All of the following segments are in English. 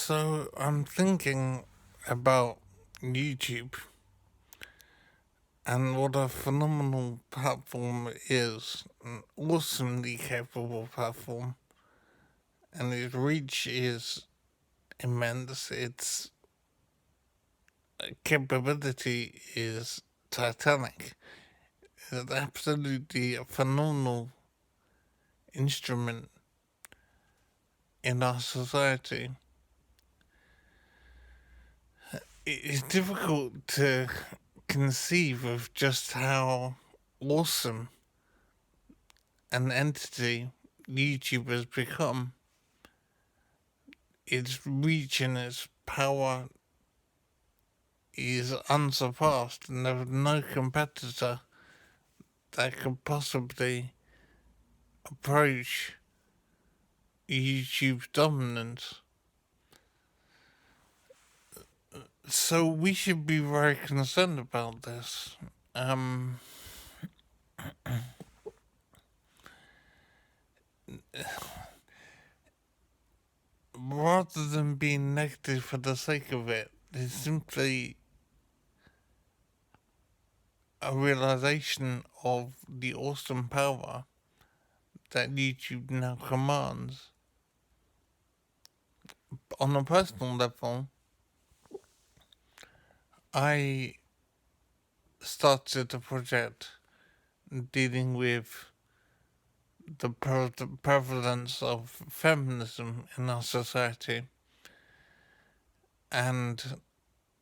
So I'm thinking about YouTube and what a phenomenal platform it is, an awesomely capable platform, and its reach is immense. Its capability is titanic. It's absolutely a phenomenal instrument in our society. It is difficult to conceive of just how awesome an entity YouTube has become. Its reach and its power is unsurpassed, and there's no competitor that could possibly approach YouTube's dominance. So we should be very concerned about this. Um, Rather than being negative for the sake of it, it's simply a realization of the awesome power that YouTube now commands. On a personal level, I started a project dealing with the prevalence of feminism in our society, and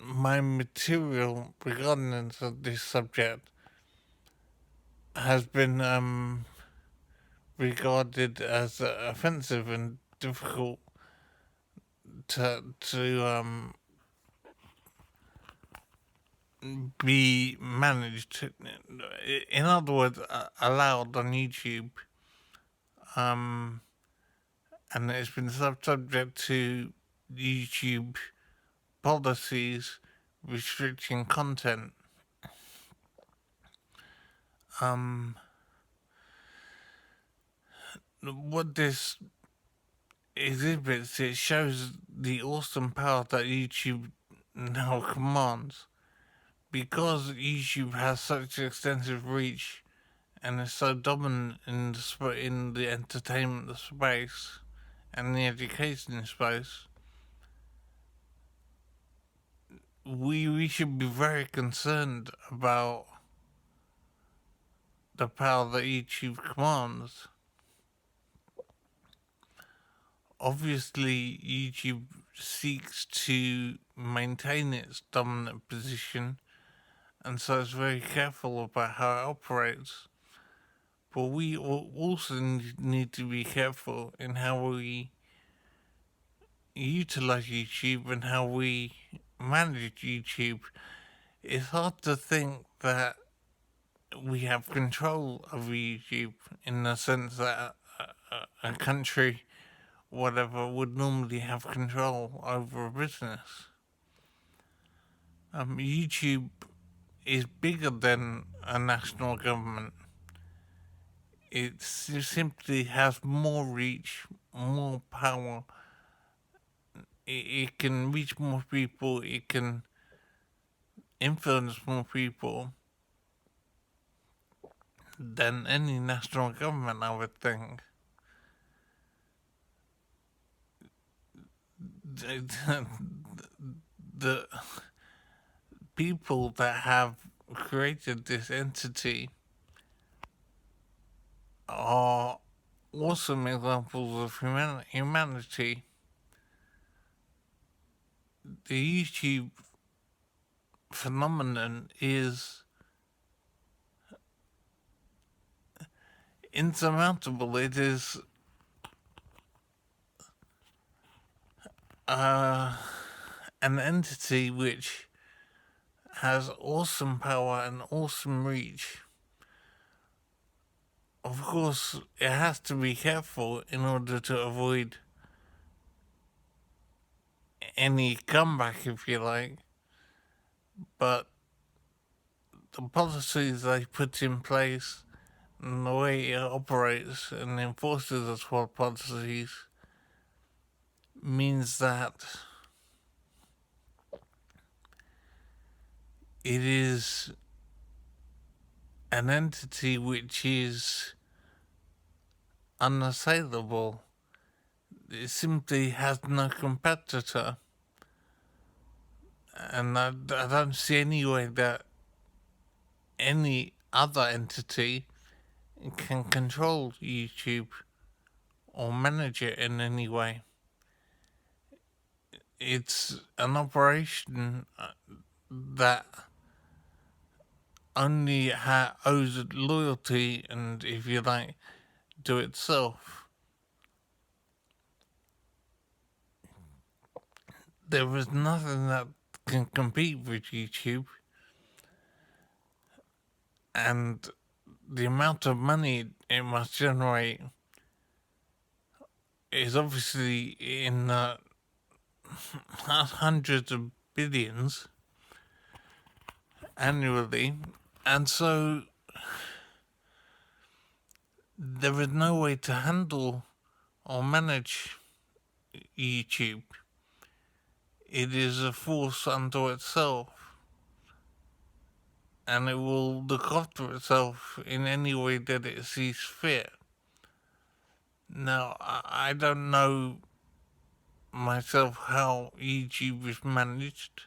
my material regarding this subject has been regarded as offensive and difficult to be managed. In other words, allowed on YouTube, um, and it's been subject to YouTube policies restricting content. Um, what this exhibits, it shows the awesome power that YouTube now commands. Because YouTube has such extensive reach and is so dominant in the entertainment space and the education space, we should be very concerned about the power that YouTube commands. Obviously, YouTube seeks to maintain its dominant position, and so it's very careful about how it operates. But we also need to be careful in how we utilize YouTube and how we manage YouTube. It's hard to think that we have control over YouTube in the sense that a country, whatever, would normally have control over a business. YouTube is bigger than a national government. It simply has more reach, more power. It can reach more people. It can influence more people than any national government, I would think. The people that have created this entity are awesome examples of humanity. The YouTube phenomenon is insurmountable. It is an entity which has awesome power and awesome reach. Of course, it has to be careful in order to avoid any comeback, if you like. But the policies they put in place and the way it operates and enforces its policies means that it is an entity which is unassailable. It simply has no competitor, and I don't see any way that any other entity can control YouTube or manage it in any way. It's an operation that only owes loyalty and, if you like, to itself. There is nothing that can compete with YouTube, and the amount of money it must generate is obviously in hundreds of billions annually, and so there is no way to handle or manage YouTube. It is a force unto itself, and it will look after itself in any way that it sees fit. Now, I don't know myself how YouTube is managed,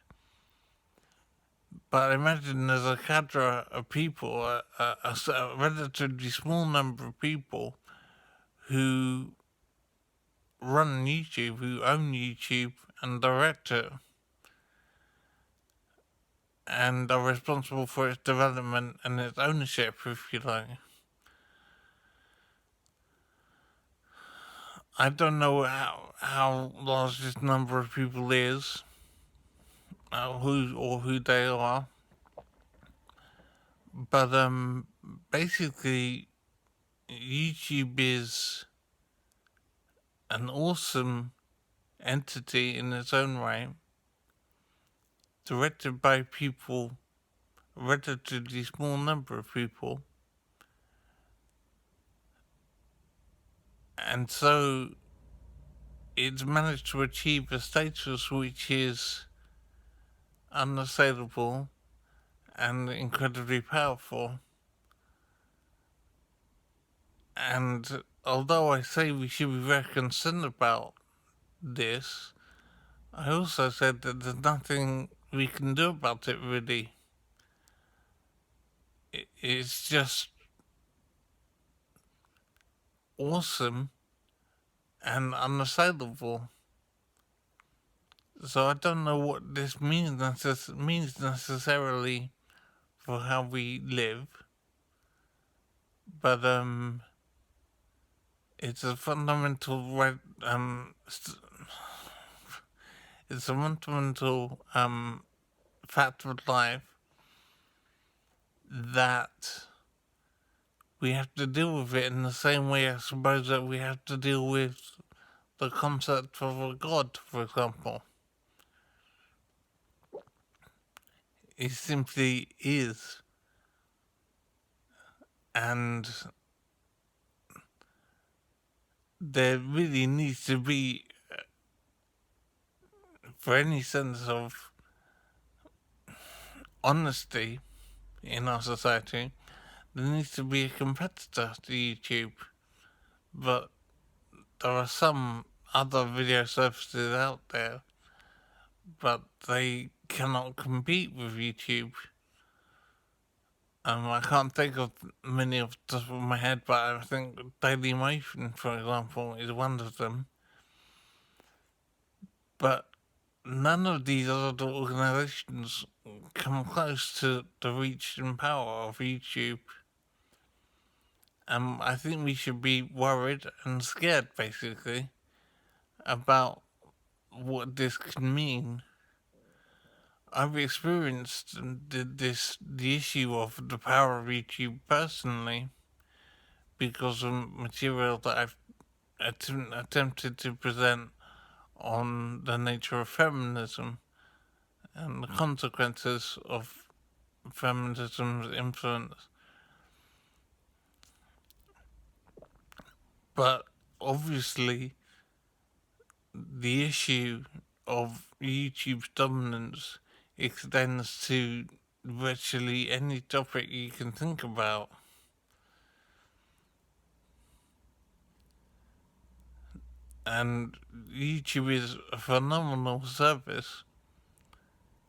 but I imagine there's a cadre of people, a relatively small number of people who run YouTube, who own YouTube and direct it, and are responsible for its development and its ownership, if you like. I don't know how large this number of people is, who they are, but basically, YouTube is an awesome entity in its own right, directed by people, a relatively small number of people, and so it's managed to achieve a status which is unassailable and incredibly powerful. And although I say we should be very concerned about this, I also said that there's nothing we can do about it, really. It's just awesome and unassailable. So I don't know what this means necessarily for how we live, but it's a fundamental it's a fundamental fact of life that we have to deal with it in the same way, I suppose, that we have to deal with the concept of a god, for example. It simply is. And there really needs to be, for any sense of honesty in our society, there needs to be a competitor to YouTube. But there are some other video services out there, but they cannot compete with YouTube. I can't think of many off the top of my head, but I think Dailymotion, for example, is one of them. But none of these other organizations come close to the reach and power of YouTube. I think we should be worried and scared, basically, about what this can mean. I've experienced the issue of the power of YouTube personally because of material that I've attempted to present on the nature of feminism and the consequences of feminism's influence. But obviously, the issue of YouTube's dominance extends to virtually any topic you can think about. And YouTube is a phenomenal service,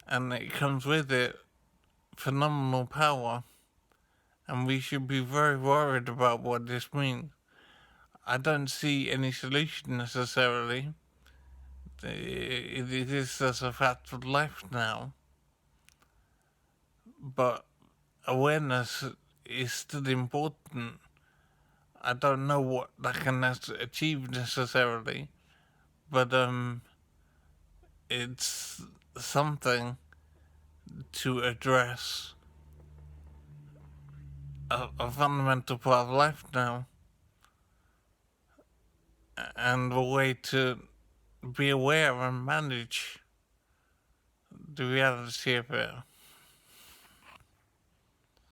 and it comes with it phenomenal power, and we should be very worried about what this means. I don't see any solution necessarily. It is just a fact of life now, but awareness is still important. I don't know what that can achieve necessarily, but it's something to address a fundamental part of life now, and a way to be aware and manage the reality of it.